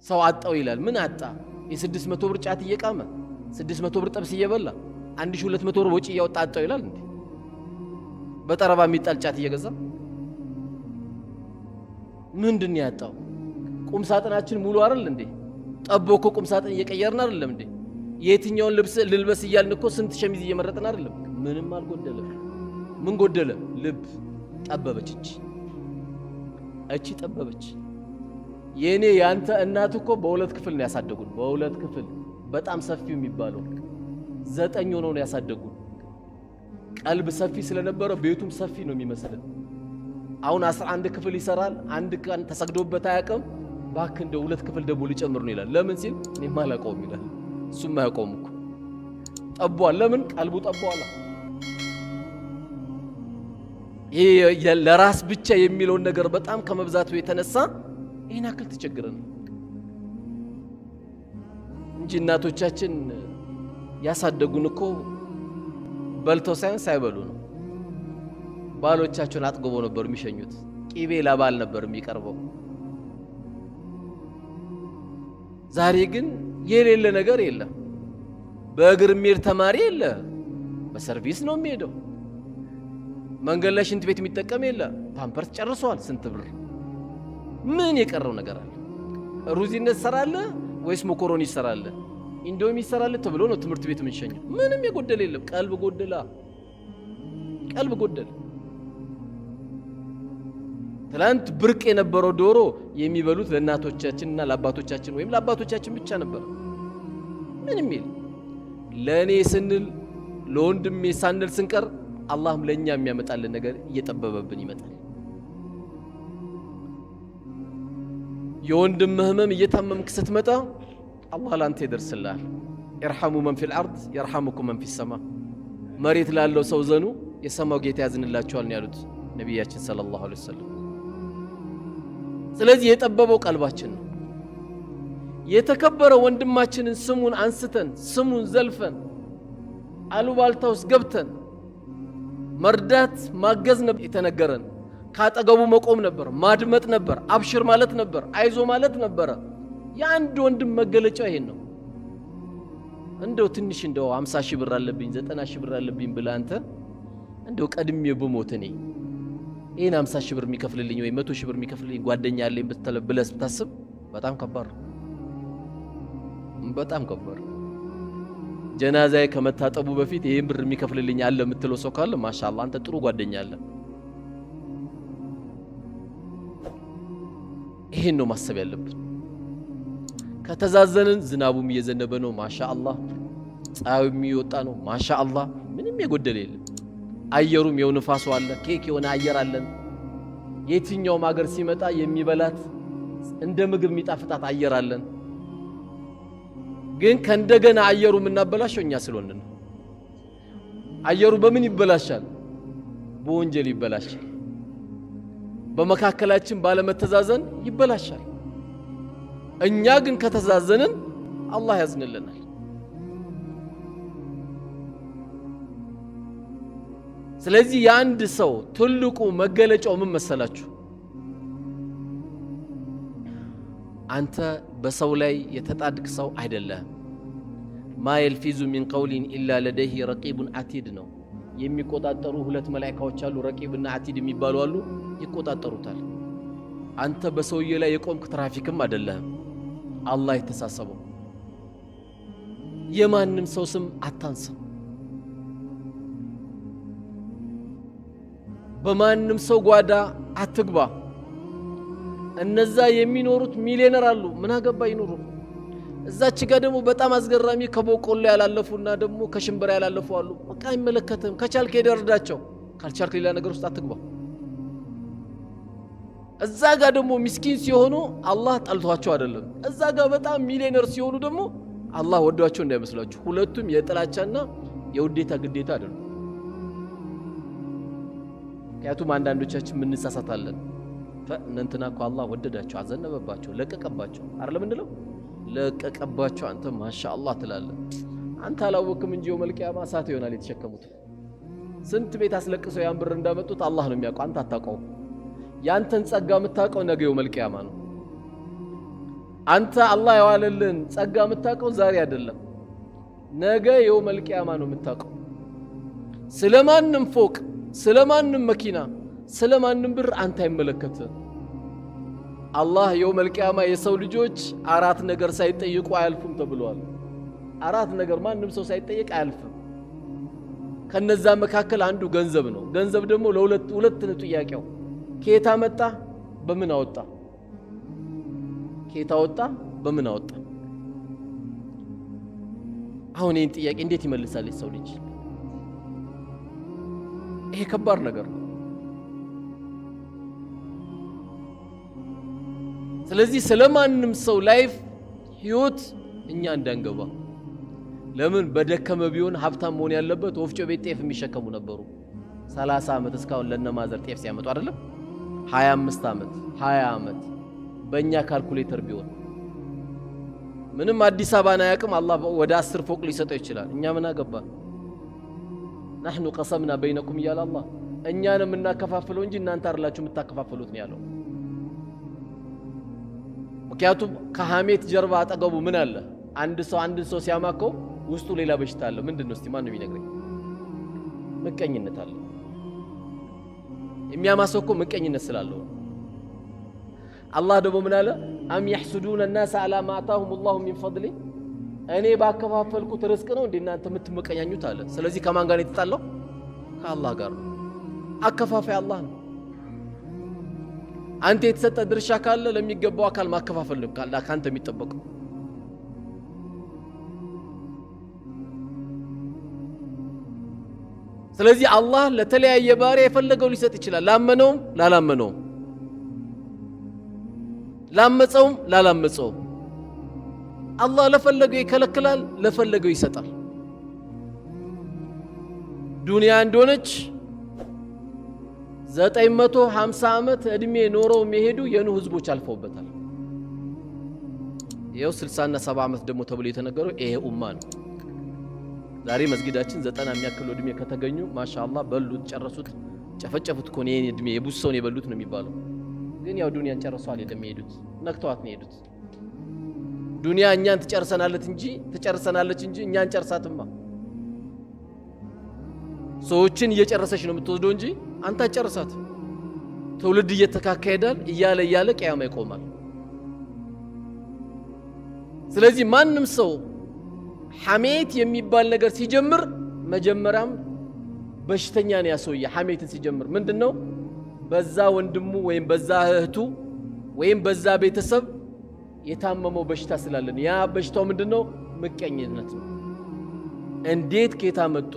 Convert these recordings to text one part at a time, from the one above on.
ሰው አጣው ይላል። ምን አጣ? የ600 ብር ጫት እየቃመ 600 ብር ጥብስ እየበላ 1200 ብር ወጪ እያወጣ አጣው ይላል እንዴ? በጠረባ የሚጣል ጫት እየገዛ ምንድን ያጣው? ቁም ሳጥናችን ሙሉ አይደል እንዴ? ጠቦ እኮ ቁም ሳጥን እየቀየርን አይደለም እንዴ? የትኛውን ልብስ ልልበስ እያልን እኮ ስንት ሸሚዝ እየመረጥን አይደለም? ምንም አልጎደለም። ምን ጎደለ? ልብ ጠበበች እቺ ጠበበች። የኔ ያንተ እናት እኮ በሁለት ክፍል ነው ያሳደጉን። በሁለት ክፍል በጣም ሰፊው የሚባለው 9 ሆነው ነው ያሳደጉን። ቀልብ ሰፊ ስለነበረ ቤቱም ሰፊ ነው የሚመስልን። አሁን 11 ክፍል ይሰራል። አንድ ቀን ተሰግዶበት አያውቅም። ባክ እንደ 2 ክፍል ደግሞ ሊጨምር ነው ይላል። ለምን ሲል እኔማ አላውቀውም ይላል። እሱም አያውቀውም እኮ ጠቧል። ለምን? ቀልቡ ጠቧል። ይሄ ለራስ ብቻ የሚለውን ነገር በጣም ከመብዛቱ የተነሳ ይሄን አክል ተቸግረን እንጂ እናቶቻችን ያሳደጉን እኮ በልተው ሳይሆን ሳይበሉ ነው። ባሎቻቸውን አጥግቦ ነበር የሚሸኙት። ቂቤ ለባል ነበር የሚቀርበው። ዛሬ ግን የሌለ ነገር የለም። በእግር የሚሄድ ተማሪ የለ፣ በሰርቪስ ነው የሚሄደው። መንገድ ላይ ሽንት ቤት የሚጠቀም የለ፣ ፓምፐርስ ጨርሷል። ስንት ብር? ምን የቀረው ነገር አለ? ሩዚነት ሰራለ ወይስ መኮሮኒ ይሰራለ? ኢንዶሚ ይሰራለ ተብሎ ነው ትምህርት ቤት የምንሸኘው። ምንም የጎደለ የለም። ቀልብ ጎደላ፣ ቀልብ ጎደለ። ትላንት ብርቅ የነበረው ዶሮ የሚበሉት ለእናቶቻችንና ለአባቶቻችን ወይም ለአባቶቻችን ብቻ ነበር። ምንም የለም። ለእኔ ስንል ለወንድሜ ሳንል ስንቀር አላህም ለእኛ የሚያመጣልን ነገር እየጠበበብን ይመጣል። የወንድም ህመም እየታመምክ ስትመጣ አላህ ላንተ ይደርስልሃል። ኢርሐሙ መን ፊል አርድ የርሐሙኩም መን ፊስ ሰማ። መሬት ላለው ሰው ዘኑ የሰማው ጌታ ያዝንላችኋል ነው ያሉት ነቢያችን ሰለላሁ ዐለይሂ ወሰለም። ስለዚህ የጠበበው ቀልባችን ነው። የተከበረ ወንድማችንን ስሙን አንስተን ስሙን ዘልፈን አሉባልታ ውስጥ ገብተን መርዳት ማገዝ ነበር የተነገረን። ካጠገቡ መቆም ነበር፣ ማድመጥ ነበር፣ አብሽር ማለት ነበር፣ አይዞ ማለት ነበር። የአንድ ወንድም መገለጫው ይሄን ነው። እንደው ትንሽ እንደው 50 ሺህ ብር አለብኝ 90 ሺህ ብር አለብኝ ብለህ አንተ እንደው ቀድሜ ብሞት እኔ ይሄን 50 ሺህ ብር የሚከፍልልኝ ወይ 100 ሺህ ብር የሚከፍልልኝ ጓደኛ አለኝ ብለህ ብታስብ በጣም ከባድ ነው። በጣም ከባድ። ጀናዛዬ ከመታጠቡ በፊት ይሄን ብር የሚከፍልልኝ አለ የምትለው ሰው ካለ ማሻአላህ አንተ ጥሩ ጓደኛ አለ። ይሄን ነው ማሰብ ያለብን። ከተዛዘንን ዝናቡም እየዘነበ ነው ማሻአላህ፣ ፀሐዩም እየወጣ ነው ማሻአላህ፣ ምንም የጎደለ የለም። አየሩም የው ንፋሱ አለ፣ ኬክ የሆነ አየር አለን። የትኛውም ሀገር ሲመጣ የሚበላት እንደ ምግብ የሚጣፍጣት አየር አለን። ግን ከእንደገና አየሩ የምናበላሸው እኛ ስለሆነ ነው። አየሩ በምን ይበላሻል? በወንጀል ይበላሻል። በመካከላችን ባለመተዛዘን ይበላሻል። እኛ ግን ከተዛዘንን አላህ ያዝንልናል። ስለዚህ የአንድ ሰው ትልቁ መገለጫው ምን መሰላችሁ? አንተ በሰው ላይ የተጣድቅ ሰው አይደለህም። ማ የልፊዙ ሚን ቀውሊን ኢላ ለደይህ ረቂቡን አቲድ ነው። የሚቆጣጠሩ 2 መላእክቶች አሉ፣ ረቂብና አቲድ የሚባሉ አሉ። ይቆጣጠሩታል። አንተ በሰውዬ ላይ የቆምክ ትራፊክም አይደለህም። አላህ የተሳሰበው። የማንም ሰው ስም አታንሳ። በማንም ሰው ጓዳ አትግባ። እነዛ የሚኖሩት ሚሊዮነር አሉ፣ ምን አገባ ይኖሩ። እዛች ጋር ደግሞ በጣም አስገራሚ ከቦቆሎ ያላለፉና ደግሞ ከሽምብራ ያላለፉ አሉ። በቃ አይመለከትም። ከቻልክ ሄደርዳቸው፣ ካልቻልክ ሌላ ነገር ውስጥ አትግባ። እዛ ጋር ደግሞ ምስኪን ሲሆኑ አላህ ጠልቷቸው አይደለም። እዛ ጋር በጣም ሚሊዮነር ሲሆኑ ደግሞ አላህ ወዷቸው እንዳይመስላችሁ። ሁለቱም የጥላቻና የውዴታ ግዴታ አይደለም። ምክንያቱም አንዳንዶቻችን ምን እንሳሳታለን። እንትና እኮ አላህ ወደዳቸው፣ አዘነበባቸው፣ ለቀቀባቸው አይደለም እንለው። ለቀቀባቸው አንተ ማሻአላህ ትላለህ። አንተ አላወቅም እንጂ የውመል ቂያማ እሳት ይሆናል የተሸከሙት። ስንት ቤት አስለቅሰው ያን ብር እንዳመጡት አላህ ነው የሚያውቀው፣ አንተ አታውቀው። ያንተን ጸጋ የምታውቀው ነገ የውመል ቂያማ ነው። አንተ አላህ ያዋለልን ጸጋ የምታውቀው ዛሬ አይደለም፣ ነገ የውመል ቂያማ ነው የምታውቀው። ስለማንም ፎቅ፣ ስለማንም መኪና፣ ስለማንም ብር አንተ አይመለከትም። አላህ የውመል ቂያማ የሰው ልጆች 4 ነገር ሳይጠይቁ አያልፉም ተብሏል። 4 ነገር ማንም ሰው ሳይጠይቅ አያልፍም። ከነዛ መካከል አንዱ ገንዘብ ነው። ገንዘብ ደግሞ ለሁለት ነው ጥያቄው። ከየት አመጣ? በምን አወጣ? ከየት አወጣ? በምን አወጣ? አሁን ይህን ጥያቄ እንዴት ይመልሳል ሰው ልጅ? ይሄ ከባድ ነገር ነው። ስለዚህ ስለማንም ሰው ላይፍ ህይወት እኛ እንዳንገባ። ለምን በደከመ ቢሆን ሀብታም መሆን ያለበት ወፍጮ ቤት ጤፍ የሚሸከሙ ነበሩ። 30 ዓመት እስካሁን ለነማዘር ጤፍ ሲያመጡ አይደለም 25 ዓመት 20 ዓመት በእኛ ካልኩሌተር ቢሆን ምንም አዲስ አበባን አያውቅም። አላህ ወደ 10 ፎቅ ሊሰጠው ይችላል። እኛ ምን አገባን? نحن قسمنا بينكم እያለ አላህ እኛን የምናከፋፍለው እንጂ እናንተ አይደላችሁ የምታከፋፍሉት ነው ያለው። ምክንያቱም ከሐሜት ጀርባ አጠገቡ ምን አለ? አንድ ሰው ሲያማከው ውስጡ ሌላ በሽታ አለ። ምንድነው? እስቲ ማን ነው የሚነግረኝ? ምቀኝነት አለ። የሚያማሰው እኮ ምቀኝነት ስላለው። አላህ ደግሞ ምን አለ? አም يحسدون الناس على ما آتاهم الله من فضله እኔ ባከፋፈልኩት ርዝቅ ነው እንዴ እናንተ የምትመቀኛኙት አለ። ስለዚህ ከማን ጋር የተጣለው? ከአላህ ጋር ነው። አከፋፋይ አላህ ነው። አንተ የተሰጠ ድርሻ ካለ ለሚገባው አካል ማከፋፈል ነው ካንተ የሚጠበቀው። ስለዚህ አላህ ለተለያየ ባሪያ የፈለገው ሊሰጥ ይችላል። ላመነውም ላላመነውም፣ ላመፀውም ላላመፀውም አላህ ለፈለገው ይከለክላል፣ ለፈለገው ይሰጣል። ዱንያ እንደሆነች 950 ዓመት እድሜ ኖረው የሚሄዱ የኑህ ህዝቦች አልፈውበታል። ይሄው 60 እና 70 ዓመት ደግሞ ተብሎ የተነገረው ይሄ ኡማ ነው። ዛሬ መስጊዳችን 90 የሚያክል እድሜ ከተገኙ ማሻአላህ በሉት፣ ጨረሱት፣ ጨፈጨፉት እኮ ነው እድሜ የቡስ ሰውን የበሉት ነው የሚባለው። ግን ያው ዱንያን ጨርሰዋል የሄዱት፣ ነክተዋት ነው የሄዱት። ዱንያ እኛን ትጨርሰናለች እንጂ እኛን ጨርሳትማ። ሰዎችን እየጨረሰች ነው የምትወስደው እንጂ አንተ ጨርሳት። ትውልድ እየተካካሄዳል እያለ ቂያማ ይቆማል። ስለዚህ ማንም ሰው ሐሜት የሚባል ነገር ሲጀምር መጀመሪያም በሽተኛ ነው ያሰውየ። ሐሜትን ሲጀምር ምንድነው? በዛ ወንድሙ ወይም በዛ እህቱ ወይም በዛ ቤተሰብ የታመመው በሽታ ስላለን ያ በሽታው ምንድነው? ምቀኝነት ነው። እንዴት ከየት አመጡ?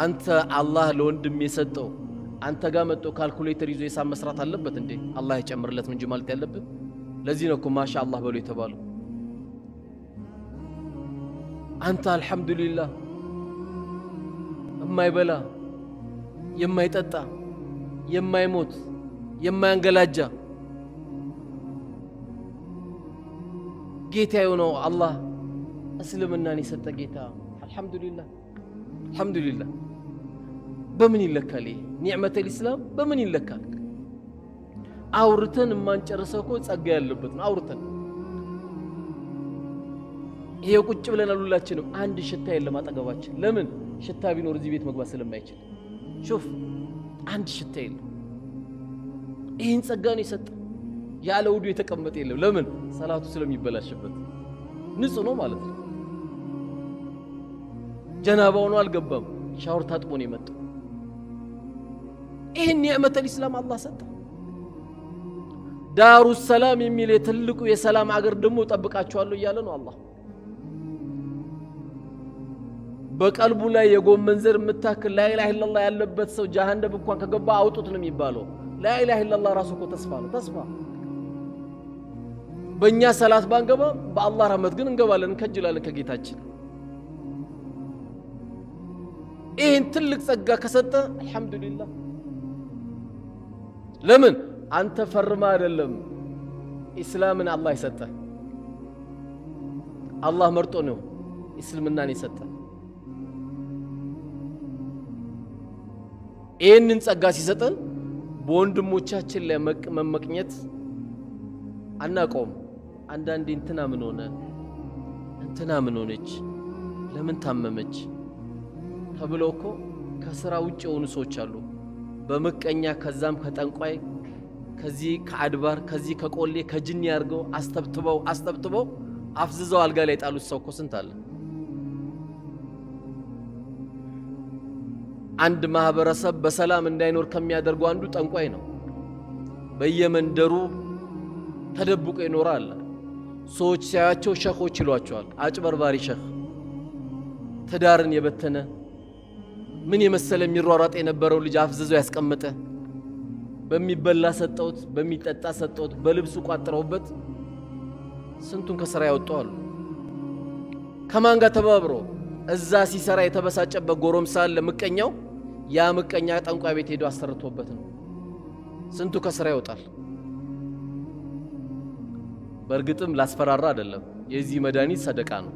አንተ አላህ ለወንድም የሰጠው አንተ ጋር መጥቶ ካልኩሌተር ይዞ የሳም መስራት አለበት እንዴ? አላህ ይጨምርለት እንጂ ማለት ያለበት። ለዚህ ነው እኮ ማሻአላህ በሉ የተባለው። አንተ አልহামዱሊላህ የማይበላ የማይጠጣ የማይሞት የማያንገላጃ ጌታ የሆነው አላህ እስልምናን የሰጠ ጌታ አልহামዱሊላህ በምን ይለካል? ኒዕመተል ኢስላም በምን ይለካል? አውርተን ማንጨርሰው እኮ ጸጋ ያለበት ነው። አውርተን ይሄ ቁጭ ብለን ሁላችንም አንድ ሽታ የለም አጠገባችን። ለምን? ሽታ ቢኖር እዚህ ቤት መግባት ስለማይችል። ሹፍ አንድ ሽታ የለም። ይሄን ጸጋ ነው የሰጠ። ያለ ውዱ የተቀመጠ የለም። ለምን? ሰላቱ ስለሚበላሽበት። ንጹህ ነው ማለት ነው። ጀናባው ነው አልገባም፣ ሻወር ታጥቦ ነው የመጣው። ይሄን ኒዕመተል ኢስላም አላህ ሰጠ። ዳሩ ሰላም የሚል የትልቁ የሰላም አገር ደግሞ ጠብቃቸዋለሁ እያለ ነው አላህ። በቀልቡ ላይ የጎመን ዘር የምታክል ላኢላሃ ኢላላህ ያለበት ሰው ጀሃነም እንኳን ከገባ አውጡት ነው የሚባለው። ላኢላሃ ኢላላህ ራሱ እኮ ተስፋ ነው። ተስፋ በእኛ ሰላት ባንገባ በአላህ ረህመት ግን እንገባለን፣ እንከጅላለን ከጌታችን። ይህን ትልቅ ጸጋ ከሰጠ አልহামዱሊላህ። ለምን? አንተ ፈርማ አይደለም ኢስላምን አላህ የሰጠ። አላህ መርጦ ነው እስልምናን የሰጠ። ይህንን ጸጋ ሲሰጠን በወንድሞቻችን ላይ መመቅኘት አናቆም አንዳንዴ እንትና ምን ሆነ እንትና ምን ሆነች ለምን ታመመች ተብሎ እኮ ከስራ ውጭ የሆኑ ሰዎች አሉ በመቀኛ ከዛም ከጠንቋይ ከዚህ ከአድባር ከዚህ ከቆሌ ከጅኒ ያርገው አስተብትበው አፍዝዘው አልጋ ላይ ጣሉት ሰው እኮ ስንት አለ አንድ ማህበረሰብ በሰላም እንዳይኖር ከሚያደርጉ አንዱ ጠንቋይ ነው በየመንደሩ ተደብቆ ይኖራል ሰዎች ሲያያቸው ሸኾች ይሏቸዋል አጭበርባሪ ሸኽ ትዳርን የበተነ ምን የመሰለ የሚሯሯጥ የነበረው ልጅ አፍዝዞ ያስቀመጠ በሚበላ ሰጠውት በሚጠጣ ሰጠውት በልብሱ ቋጥረውበት ስንቱን ከስራ ያወጣሉ ከማን ጋር ተባብሮ እዛ ሲሰራ የተበሳጨበት ጎረምሳ ለምቀኛው ያ ምቀኛ ጠንቋይ ቤት ሄዶ አሰርቶበት ነው ስንቱ ከስራ ይወጣል በርግጥም ላስፈራራ አይደለም የዚህ መድኃኒት ሰደቃ ነው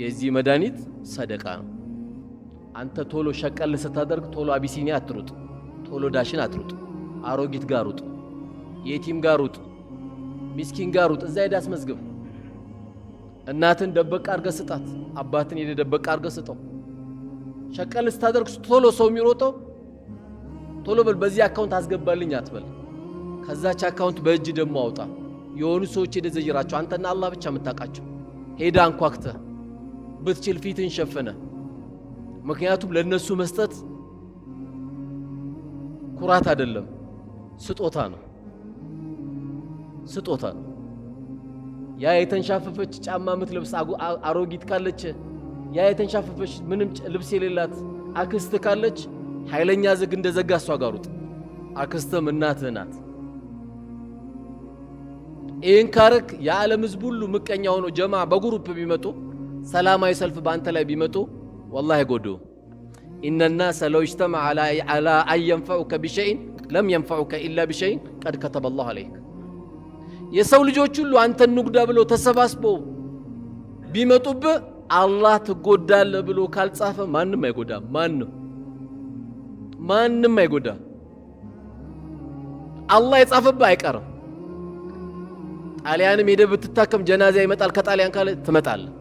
የዚህ መድኃኒት ሰደቃ ነው አንተ ቶሎ ሸቀል ስታደርግ ቶሎ አቢሲኒያ አትሩጥ ቶሎ ዳሽን አትሩጥ አሮጊት ጋር ሩጥ የቲም ጋር ሩጥ ምስኪን ጋር ሩጥ እዛ ሄዳ አስመዝግብ እናትን ደበቅ አርገ ስጣት አባትን ሄደ ደበቅ አርገ ስጠው ሸቀል ስታደርግ ቶሎ ሰው የሚሮጠው ቶሎ በል በዚህ አካውንት አስገባልኝ አትበል ከዛች አካውንት በእጅ ደሞ አውጣ የሆኑ ሰዎች ሄደ ዘይራቸው አንተና አላህ ብቻ መታቃቸው ሄዳ አንኳክተ ብትችል ፊትን ሸፈነ ምክንያቱም ለነሱ መስጠት ኩራት አይደለም ስጦታ ነው ስጦታ ነው ያ የተንሻፈፈች ጫማ ምትለብስ አሮጊት ካለች ያ የተንሻፈፈች ምንም ልብስ የሌላት አክስት ካለች ኃይለኛ ዝግ እንደዘጋ እሷ ጋሩት አክስትም እናትህ ናት ይህን ካረክ የዓለም ህዝብ ሁሉ ምቀኛ ሆኖ ጀማ በግሩፕ ቢመጡ ሰላማዊ ሰልፍ በአንተ ላይ ቢመጡ والله يقولوا إن الناس لو اجتمع على أن ينفعوك بشيء لم ينفعوك إلا بشيء قد كتب الله عليك يسوي ልጆች ሁሉ አንተን ንጉዳ ብሎ ተሰባስበው ቢመጡብ አላህ ትጎዳለ ብሎ ካልጻፈ ማንንም አይጎዳ ማንንም አይጎዳ አላህ የጻፈብህ አይቀርም ጣሊያንም ሄደ ብትታከም ጀናዛ ይመጣል ከጣሊያን ካለ ትመጣለህ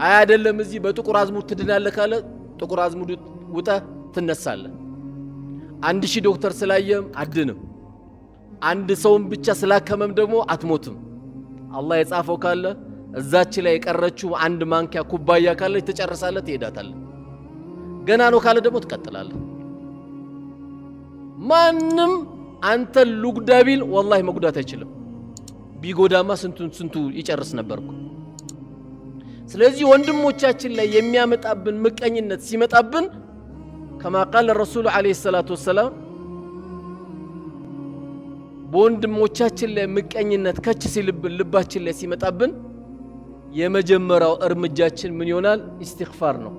አይደለም እዚህ በጥቁር አዝሙድ ትድናለህ ካለ ጥቁር አዝሙድ ውጣ ትነሳለህ 1000 ዶክተር ስላየም አድንም አንድ ሰውም ብቻ ስላከመም ደግሞ አትሞትም አላህ የጻፈው ካለ እዛች ላይ የቀረችው አንድ ማንኪያ ኩባያ ካለ ትጨርሳለህ ትሄዳታለህ ገና ነው ካለ ደግሞ ትቀጥላለህ ማንም አንተ ሉግዳቢል والله መጉዳት አይችልም ቢጎዳማ ስንቱ ይጨርስ ነበርኩ ስለዚህ ወንድሞቻችን ላይ የሚያመጣብን ምቀኝነት ሲመጣብን كما قال الرسول عليه الصلاه والسلام በወንድሞቻችን ላይ ምቀኝነት ከች ሲልብን ልባችን ላይ ሲመጣብን የመጀመሪያው እርምጃችን ምን ይሆናል ኢስቲግፋር ነው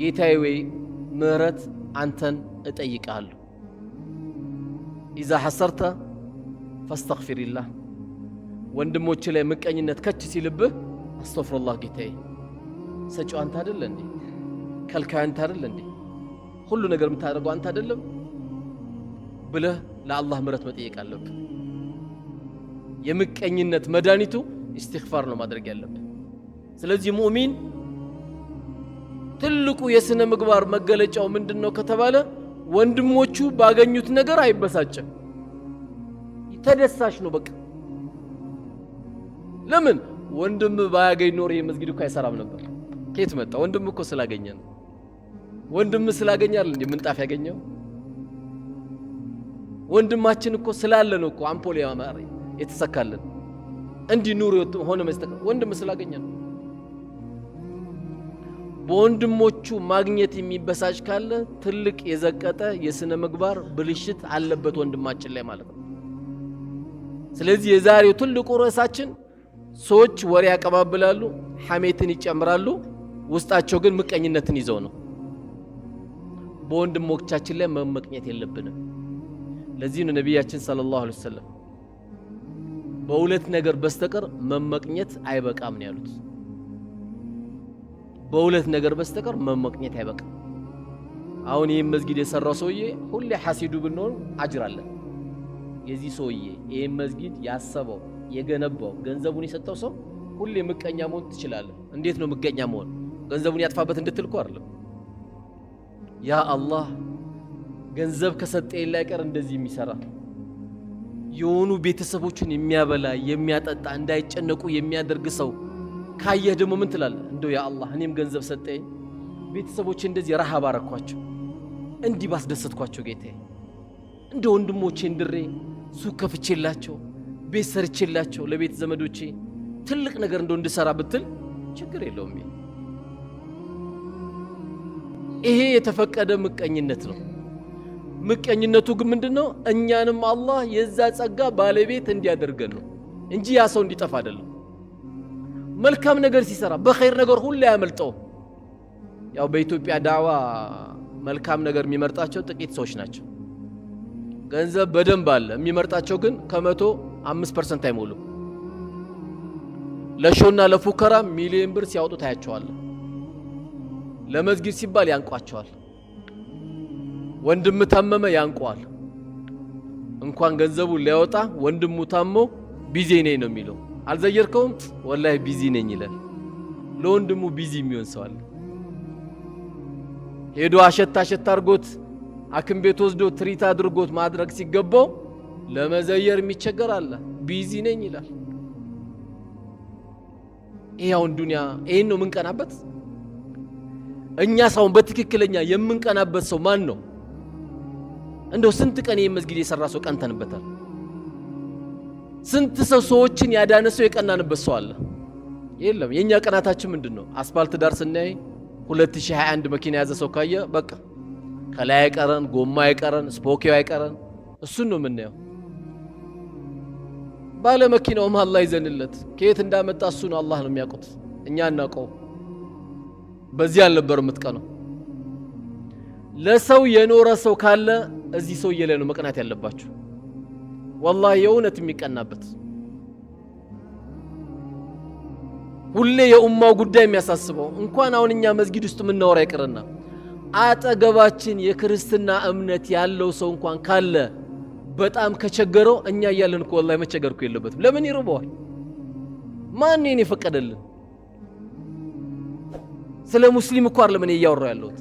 ጌታዬ ወይ ምህረት አንተን እጠይቃለሁ إذا حصرت فاستغفر الله ወንድሞች ላይ ምቀኝነት ከች ሲልብህ استغفر الله ጌታዬ ሰጪው አንተ አይደል እንዴ ከልካይ አንተ አይደል እንዴ ሁሉ ነገር የምታደርገው አንተ አይደለም ብለህ ለአላህ ምህረት መጠየቅ አለብህ የምቀኝነት መድኃኒቱ ኢስቲግፋር ነው ማድረግ ያለብህ ስለዚህ ሙእሚን ትልቁ የስነ ምግባር መገለጫው ምንድነው ከተባለ ወንድሞቹ ባገኙት ነገር አይበሳጭም ተደሳሽ ነው በቃ ለምን ወንድም ባያገኝ ኖር የመስጊድ እኮ አይሰራም ነበር ከየት መጣ ወንድም እኮ ስላገኘ ነው ወንድም ስላገኛል እንዴ ምንጣፍ ያገኘው ወንድማችን እኮ ስላለ ነው እኮ አምፖል ያማረ የተሰካለን እንዲ ኑር ሆነ መስጠት ወንድም ስላገኘ ነው በወንድሞቹ ማግኘት የሚበሳጭ ካለ ትልቅ የዘቀጠ የስነ ምግባር ብልሽት አለበት ወንድማችን ላይ ማለት ነው ስለዚህ የዛሬው ትልቁ ርዕሳችን ሰዎች ወሬ ያቀባብላሉ ሐሜትን ይጨምራሉ ውስጣቸው ግን ምቀኝነትን ይዘው ነው በወንድሞቻችን ላይ መመቅኘት የለብንም ለዚህ ነው ነብያችን ሰለላሁ ዐለይሂ ወሰለም በሁለት ነገር በስተቀር መመቅኘት አይበቃም ነው ያሉት በሁለት ነገር በስተቀር መመቅኘት አይበቃም አሁን ይሄን መስጊድ የሰራው ሰውዬ ሁሌ ሐሲዱ ብንሆን አጅር አለ የዚህ ሰውዬ ይሄን መስጊድ ያሰበው የገነባው ገንዘቡን የሰጠው ሰው ሁሌ ምቀኛ መሆን ትችላለህ። እንዴት ነው ምቀኛ መሆን? ገንዘቡን ያጥፋበት እንድትል እኮ አይደለም። ያ አላህ ገንዘብ ከሰጠኝ ላይ ቀር እንደዚህ የሚሰራ የሆኑ ቤተሰቦችን የሚያበላ የሚያጠጣ እንዳይጨነቁ የሚያደርግ ሰው ካየህ ደግሞ ምን ትላለህ? እንደው ያ አላህ እኔም ገንዘብ ሰጠኝ ቤተሰቦቼ እንደዚህ ረሃብ አረኳቸው እንዲህ ባስደሰትኳቸው ጌታዬ፣ እንደ ወንድሞቼ እንድሬ ሱቅ ከፍቼላቸው ቤት ሰርቼላቸው ለቤት ዘመዶቼ ትልቅ ነገር እንደው እንድሰራ ብትል ችግር የለውም። ይሄ የተፈቀደ ምቀኝነት ነው። ምቀኝነቱ ግን ምንድነው? እኛንም አላህ የዛ ጸጋ ባለቤት እንዲያደርገን ነው እንጂ ያ ሰው እንዲጠፋ አይደለም። መልካም ነገር ሲሰራ በኸይር ነገር ሁሉ ያመልጠው። ያው በኢትዮጵያ ዳዋ መልካም ነገር የሚመርጣቸው ጥቂት ሰዎች ናቸው። ገንዘብ በደንብ አለ፣ የሚመርጣቸው ግን ከ105% አይሞሉም። ለሾና ለፉከራ ሚሊዮን ብር ሲያወጡ ታያቸዋል። ለመስጊድ ሲባል ያንቋቸዋል። ወንድም ታመመ ያንቋል። እንኳን ገንዘቡ ሊያወጣ ወንድሙ ታሞ ቢዚ ነኝ ነው የሚለው። አልዘየርከውም? ወላሂ ቢዚ ነኝ ይላል። ለወንድሙ ቢዚ የሚሆን ሰው አለ። ሄዶ አሸታ አድርጎት አክም ቤት ወስዶ ትሪት አድርጎት ማድረግ ሲገባው ለመዘየር የሚቸገር አለ። ቢዚ ነኝ ይላል። ይሄውን ዱንያ ይሄን ነው የምንቀናበት እኛ። ሰውን በትክክለኛ የምንቀናበት ሰው ማን ነው? እንደው ስንት ቀን ይሄን መስጊድ የሰራ ሰው ቀንተንበታል? ስንት ሰዎችን ያዳነ ሰው የቀናንበት ሰው አለ? የለም። የኛ ቀናታችን ምንድነው? አስፋልት ዳር ስናይ 2021 መኪና ያዘ ሰው ካየ በቃ ከላይ አይቀረን፣ ጎማ አይቀረን፣ ስፖኪዮ አይቀረን፣ እሱን ነው የምናየው። ባለ መኪናውም አላህ ይዘንለት ከየት እንዳመጣ እሱ ነው አላህ ነው የሚያውቁት፣ እኛ እናውቀው። በዚህ አልነበር የምትቀነው። ለሰው የኖረ ሰው ካለ እዚህ ሰውዬ ላይ ነው መቅናት ያለባችሁ። ወላሂ የእውነት የሚቀናበት ሁሌ የኡማው ጉዳይ የሚያሳስበው እንኳን አሁን እኛ መስጊድ ውስጥ የምናወራ ይቅርና አጠገባችን የክርስትና እምነት ያለው ሰው እንኳን ካለ በጣም ከቸገረው እኛ እያለን እኮ ወላሂ መቸገርኩ የለበትም። ለምን ይርበዋል? ማን ነው የፈቀደልን? ስለ ሙስሊም እኮ አይደለም እኔ እያወራሁ ያለሁት።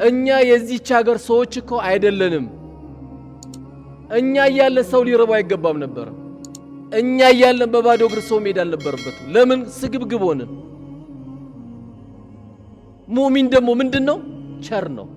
እኛ የዚህች ሀገር ሰዎች እኮ አይደለንም። እኛ እያለን ሰው ሊርበው አይገባም ነበር። እኛ እያለን በባዶ እግር ሰው መሄድ አልነበረበትም። ለምን ስግብግብ ሆነን? ሙእሚን ደግሞ ምንድነው? ቸር ነው።